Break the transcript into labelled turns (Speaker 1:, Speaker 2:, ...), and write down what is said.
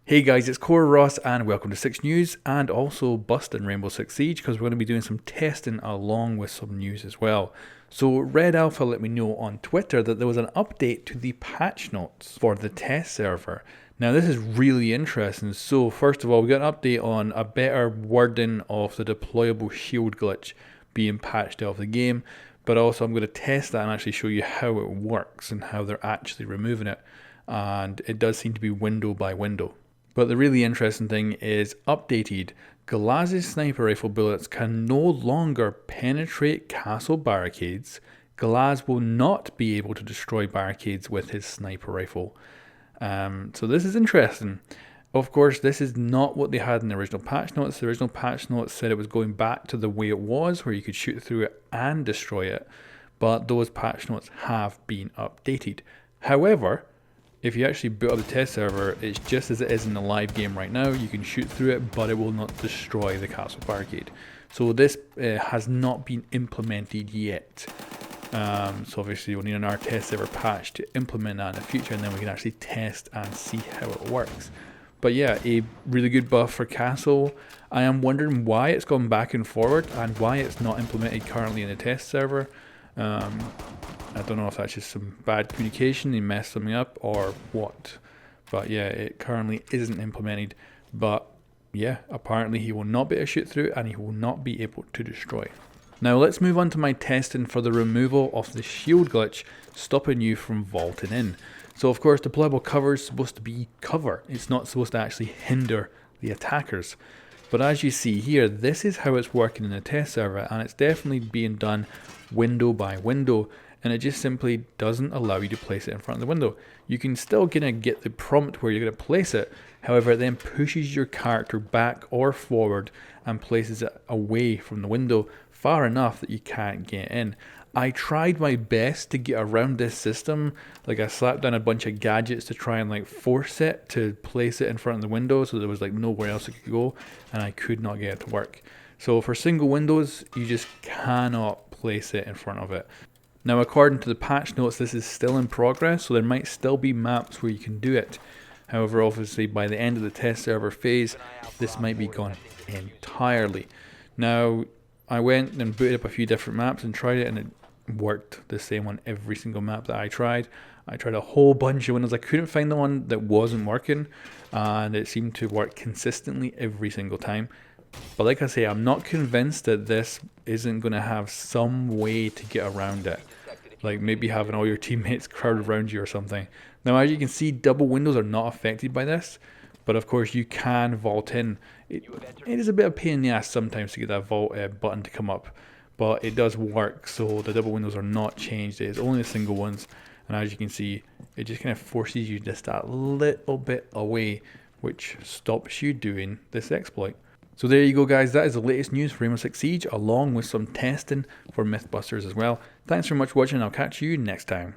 Speaker 1: Hey guys, it's Core Ross and welcome to 6 News and also busting Rainbow Six Siege because we're going to be doing some testing along with some news as well. So Red Alpha let me know on Twitter that there was an update to the patch notes for the test server. Now this is really interesting. So first of all, we got an update on a better wording of the deployable shield glitch being patched out of the game, but also I'm going to test that and actually show you how it works and how they're actually removing it. And it does seem to be window by window. But the really interesting thing is updated. Glaz's sniper rifle bullets can no longer penetrate castle barricades. Glaz will not be able to destroy barricades with his sniper rifle. So this is interesting. Of course, this is not what they had in the original patch notes. The original patch notes said it was going back to the way it was, where you could shoot through it and destroy it. But those patch notes have been updated. However, if you actually boot up the test server, it's just as it is in the live game right now. You can shoot through it, but it will not destroy the castle barricade. So this has not been implemented yet. So obviously we'll need an test server patch to implement that in the future, and then we can actually test and see how it works. But yeah, a really good buff for castle. I am wondering why it's gone back and forward and why it's not implemented currently in the test server. I don't know if that's just some bad communication, they messed something up or what. But yeah, it currently isn't implemented. But yeah, apparently he will not be able to shoot through and he will not be able to destroy. Now let's move on to my testing for the removal of the shield glitch, stopping you from vaulting in. So of course deployable cover is supposed to be cover. It's not supposed to actually hinder the attackers. But as you see here, this is how it's working in the test server, and it's definitely being done window by window, and it just simply doesn't allow you to place it in front of the window. You can still get the prompt where you're going to place it, however it then pushes your character back or forward and places it away from the window far enough that you can't get in. I tried my best to get around this system. Like I slapped down a bunch of gadgets to try and like force it to place it in front of the window, so there was like nowhere else it could go, and I could not get it to work. So for single windows, you just cannot place it in front of it. Now according to the patch notes, this is still in progress, so there might still be maps where you can do it. However, obviously by the end of the test server phase, this might be gone entirely. Now I went and booted up a few different maps and tried it, and it worked the same on every single map that I tried. I tried a whole bunch of windows. I couldn't find the one that wasn't working, and it seemed to work consistently every single time. But like I say, I'm not convinced that this isn't going to have some way to get around it. Like maybe having all your teammates crowded around you or something. Now as you can see, double windows are not affected by this. But of course you can vault in. It is a bit of a pain in the ass sometimes to get that vault button to come up. But it does work, so the double windows are not changed. It is only the single ones. And as you can see, it just kind of forces you just that little bit away, which stops you doing this exploit. So there you go guys, that is the latest news for Rainbow Six Siege, along with some testing for Mythbusters as well. Thanks very much for watching, and I'll catch you next time.